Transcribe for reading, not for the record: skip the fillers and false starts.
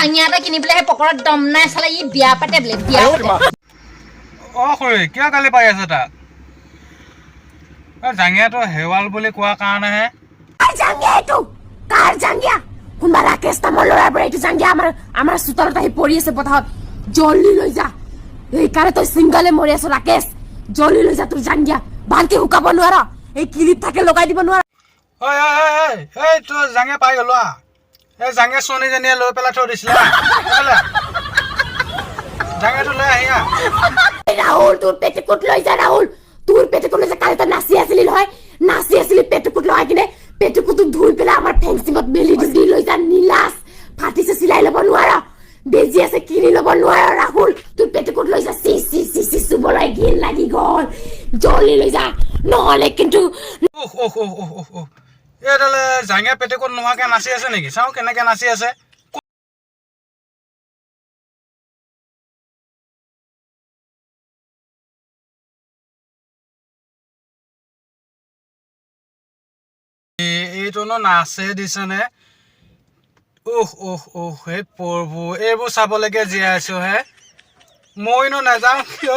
জাঙিয়া এটা কিনি পেলাই সেই পকৰত দম নাই চালে ই বিয়া পাতে বোলে বিয়া খুৰী কিয় গালি পাই আছে তাক জাঙিয়াটো হেৱাল বুলি কোৱা কাৰণেহে জাঙ্গিয়া এইটো কাৰ জাঙ্গিয়া কোনবা ৰাকেশ নামৰ ল'ৰাবোৰে এইটো জাঙ্গিয়া আমাৰ চোতালত আহি পৰি আছে পথাৰত জলদি লৈ যা এইকাৰণে তই চিংগলে মৰি আছ ৰাকেশ জলদি লৈ যা তোৰ জাঙ্গিয়া ভালকে শুকাব নোৱাৰা এই কিলিত থাকে লগাই দিব নোৱাৰা এই তোৰ জাঙিয়া পাই গ'লো এই জাঙিয়া ছোৱালীজনীয়ে লৈ পেলাই থৈ দিছিলে জাঙিয়াটো লৈ আহি ৰাহুল তোৰ পেটিকোট লৈ যা ৰাহুল তোৰ পেটিকোট লৈ যা কালি তই নাচি আছিলি নহয় নাচি আছিলি পেটিকোট লগাই কিনে পেটিকোটটো ধুই পেলাই আমাৰ ফেঞ্চিঙত মেলি দি লৈ যা নীলাজ ফাটিছে চিলাই ল'ব নোৱাৰা বেজি আছে কিনি ল'ব নোৱাৰা ৰাহুল তোৰ পেটিকোট লৈ যা চি চুবলৈ ঘিন লাগি গ'ল জলদি লৈ যা নহ'লে কিন্তু এইডালে জাঙিয়া পেটিকোট নোহোৱাকৈ নাচি আছে নেকি চাওঁ কেনেকৈ নাচি আছে এইটোনো নাচে দিছেনে হে প্ৰভু এইবোৰ চাবলৈকে জীয়াই আছো হে মইনো নাযাওঁ কিয়